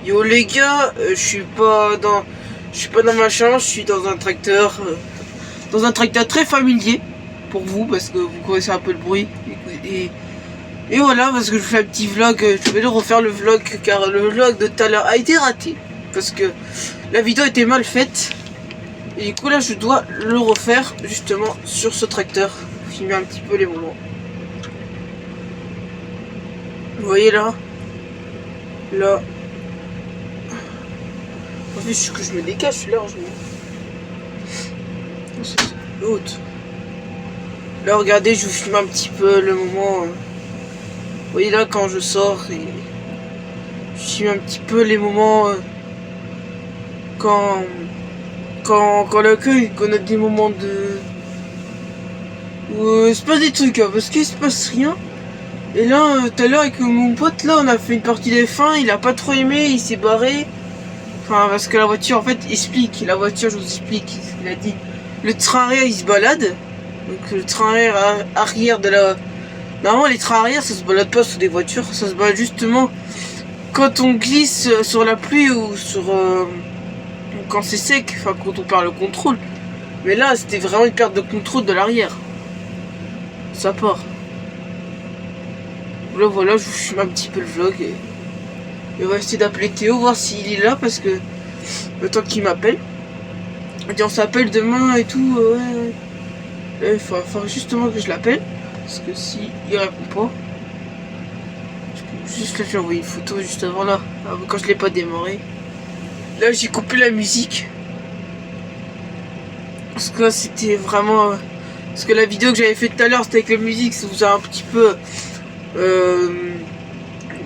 Yo les gars, je suis pas dans ma chambre, je suis dans un tracteur très familier pour vous parce que vous connaissez un peu le bruit et voilà, parce que je fais un petit vlog, je vais le refaire le vlog car le vlog de tout à l'heure a été raté parce que la vidéo était mal faite et du coup là je dois le refaire justement sur ce tracteur, filmer un petit peu les moments. Vous voyez là. En fait, ce que je me décache, je suis largement. C'est haute. Là, regardez, je vous filme un petit peu le moment. Vous voyez là, quand je sors, et je filme un petit peu les moments quand l'accueil, qu'on a des moments de. Où il se passe des trucs, hein, parce qu'il se passe rien. Et là, tout à l'heure, avec mon pote, là, on a fait une partie des fins, il a pas trop aimé, il s'est barré. Enfin, parce que la voiture, en fait, explique. La voiture, je vous explique. Il a dit. Le train arrière, il se balade. Donc, le train arrière de la. Normalement, les trains arrière, ça se balade pas sur des voitures. Ça se balade justement quand on glisse sur la pluie ou sur. Quand c'est sec. Enfin, quand on perd le contrôle. Mais là, c'était vraiment une perte de contrôle de l'arrière. Ça part. Là, voilà, je vous filme un petit peu le vlog. Et on va essayer d'appeler Théo, voir s'il est là, parce que le temps qu'il m'appelle. Il dit on s'appelle demain et tout, ouais. Il faut justement que je l'appelle, parce que si il répond pas, juste là, j'ai envoyé une photo juste avant là, quand je l'ai pas démarré. Là, j'ai coupé la musique. Parce que c'était vraiment. Parce que la vidéo que j'avais faite tout à l'heure, c'était avec la musique, ça vous a un petit peu.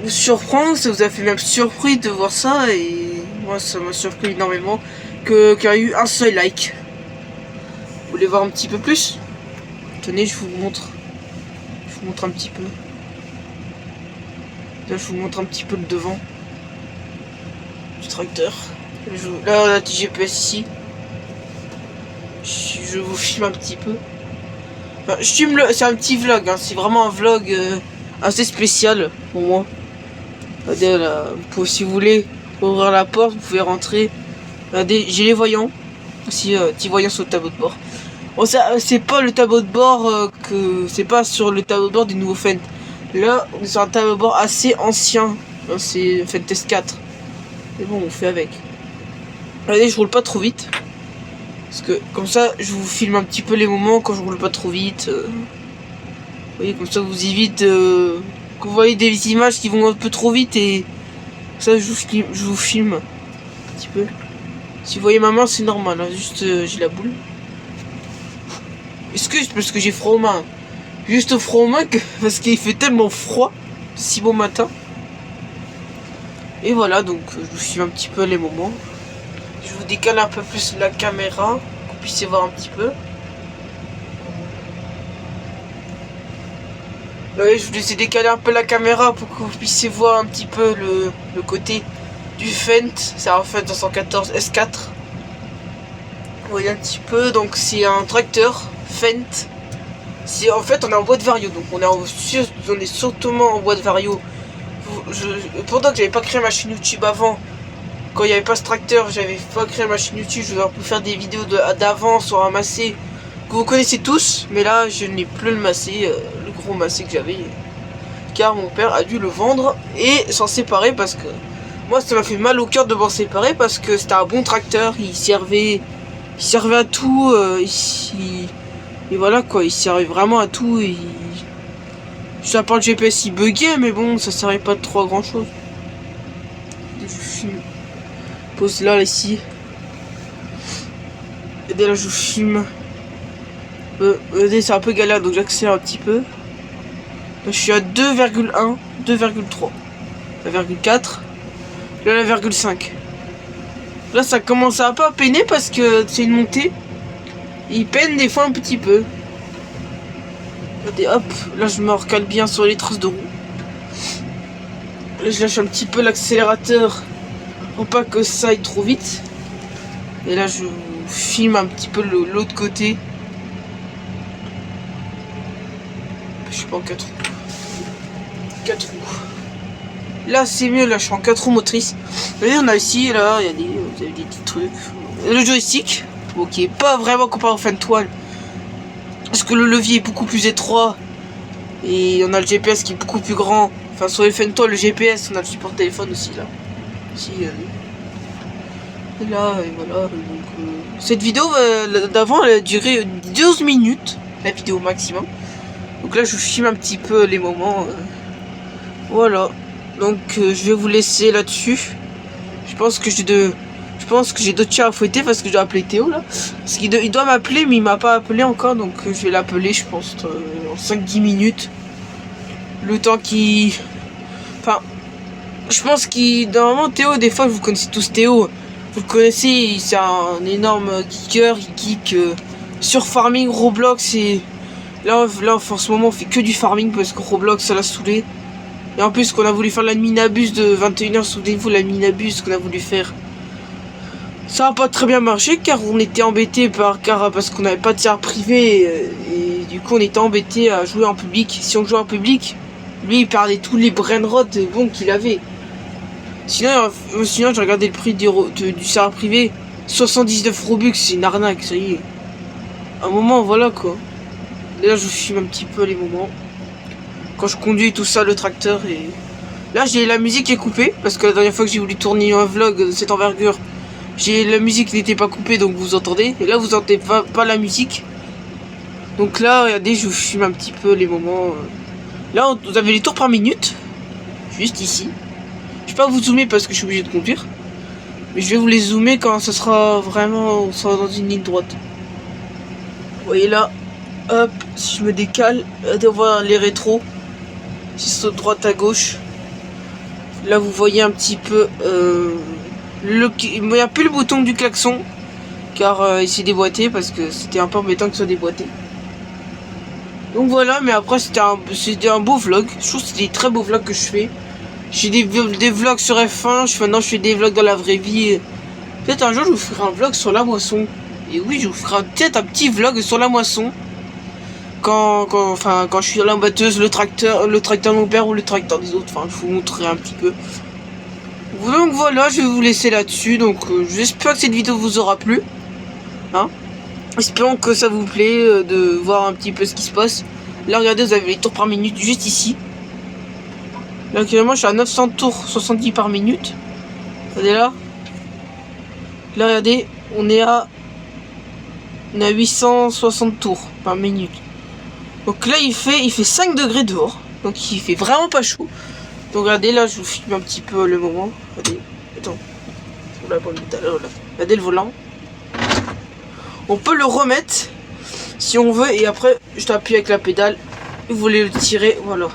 Surprendre, ça vous a fait même surpris de voir ça et moi ça m'a surpris énormément qu'il y a eu un seul like. Vous voulez voir un petit peu plus? Tenez, je vous montre un petit peu. Là, je vous montre un petit peu le devant du tracteur. Là, on a un petit GPS ici. Je vous filme un petit peu. Enfin, c'est un petit vlog, hein. C'est vraiment un vlog assez spécial pour moi. Regardez là, si vous voulez ouvrir la porte, vous pouvez rentrer. Regardez, j'ai les voyants. Aussi, petits voyants sur le tableau de bord. Bon, ça, c'est pas le tableau de bord c'est pas sur le tableau de bord du nouveau Fendt. Là, on est sur un tableau de bord assez ancien. C'est Fendt S4. Mais bon, on fait avec. Regardez, je roule pas trop vite. Parce que comme ça, je vous filme un petit peu les moments quand je roule pas trop vite. Vous voyez, comme ça, vous évite que vous voyez des images qui vont un peu trop vite et ça, je vous filme un petit peu. Si vous voyez ma main, c'est normal, hein, juste j'ai la boule. Excuse parce que j'ai froid aux mains. Juste froid aux mains parce qu'il fait tellement froid, si bon matin. Et voilà, donc je vous filme un petit peu les moments. Je vous décale un peu plus la caméra, pour que vous puissiez voir un petit peu. Oui, je vous laisse décaler un peu la caméra pour que vous puissiez voir un petit peu le côté du Fendt. C'est un Fendt 214 S4. Vous voyez un petit peu, donc c'est un tracteur Fendt. En fait, on est en boîte vario, donc on est surtout en boîte vario. Pendant que j'avais pas créé ma chaîne YouTube avant, quand il n'y avait pas ce tracteur, j'avais pas créé ma chaîne YouTube, je vais faire des vidéos d'avant sur un massé que vous connaissez tous, mais là je n'ai plus le massé, le gros massé que j'avais, car mon père a dû le vendre et s'en séparer parce que moi ça m'a fait mal au cœur de m'en séparer parce que c'était un bon tracteur, il servait à tout, et voilà quoi, il servait vraiment à tout. Ça part le GPS il buguait, mais bon, ça servait pas de trop à grand chose. Je pose là, ici. Et dès là, je filme. C'est un peu galère, donc j'accélère un petit peu. Là, je suis à 2,1, 2,3, 1,4. Là, 1,5. Là, ça commence à pas peiner parce que c'est une montée. Il peine des fois un petit peu. Regardez, hop, là, je me recale bien sur les traces de roue. Là, je lâche un petit peu l'accélérateur pour pas que ça aille trop vite. Et là, je filme un petit peu l'autre côté. Je suis pas en 4 roues. 4 roues. Là c'est mieux, là je suis en 4 roues motrices. Vous voyez, on a ici, là, il y a vous avez des petits trucs. Le joystick, ok, pas vraiment comparé au Fentoile. Parce que le levier est beaucoup plus étroit. Et on a le GPS qui est beaucoup plus grand. Enfin sur les Fentoile, le GPS, on a le support téléphone aussi là. Ici, et là, et voilà. Donc, cette vidéo d'avant, elle a duré 12 minutes. La vidéo maximum. Donc là je vous filme un petit peu les moments. Voilà. Donc je vais vous laisser là-dessus. Je pense que j'ai d'autres chats à fouetter parce que je dois appeler Théo là. Parce qu'il doit m'appeler mais il m'a pas appelé encore, donc je vais l'appeler je pense en 5-10 minutes. Le temps qui... Enfin, je pense qu'il... Normalement Théo, des fois vous connaissez tous Théo. Vous le connaissez, c'est un énorme geeker, il geek sur farming, Roblox et... Là en ce moment on fait que du farming parce que Roblox ça l'a saoulé. Et en plus qu'on a voulu faire la minabus de 21h, souvenez-vous la minabus qu'on a voulu faire. Ça n'a pas très bien marché car on était embêté parce qu'on n'avait pas de serveur privé et du coup on était embêté à jouer en public. Si on jouait en public, lui il perdait tous les brainrots bon qu'il avait. Sinon j'ai regardé le prix du serveur privé, 79 Robux, c'est une arnaque, ça y est. À un moment voilà quoi. Là je vous filme un petit peu les moments. Quand je conduis tout ça, le tracteur et... Là j'ai la musique qui est coupée parce que la dernière fois que j'ai voulu tourner un vlog de cette envergure, la musique n'était pas coupée donc vous entendez. Et là vous entendez pas la musique. Donc là regardez, je vous filme un petit peu les moments. Là vous avez les tours par minute. Juste ici. Je vais pas vous zoomer parce que je suis obligé de conduire. Mais je vais vous les zoomer quand ça sera vraiment on sera dans une ligne droite. Vous voyez là. Hop, si je me décale, on voit les rétros. Si c'est de droite à gauche. Là vous voyez un petit peu il n'y a plus le bouton du klaxon. Car il s'est déboîté parce que c'était un peu embêtant que ce soit déboîté. Donc voilà, mais après c'était un beau vlog. Je trouve que c'est des très beaux vlogs que je fais. J'ai des vlogs sur F1, maintenant je fais des vlogs dans la vraie vie. Peut-être un jour je vous ferai un vlog sur la moisson. Et oui, je vous ferai peut-être un petit vlog sur la moisson. Quand je suis dans la batteuse, le tracteur de mon père ou le tracteur des autres, enfin je vous montrerai un petit peu. Donc voilà, je vais vous laisser là-dessus, donc j'espère que cette vidéo vous aura plu. Hein, espérons que ça vous plaît de voir un petit peu ce qui se passe. Là regardez, vous avez les tours par minute juste ici. Là actuellement je suis à 900 tours 70 par minute. Regardez là. Là regardez, on est à 860 tours par minute. Donc là il fait 5 degrés dehors. Donc il fait vraiment pas chaud. Donc regardez là je vous filme un petit peu le moment. Regardez. Attends. Regardez le volant. On peut le remettre si on veut et après je t'appuie avec la pédale. Vous voulez le tirer, voilà.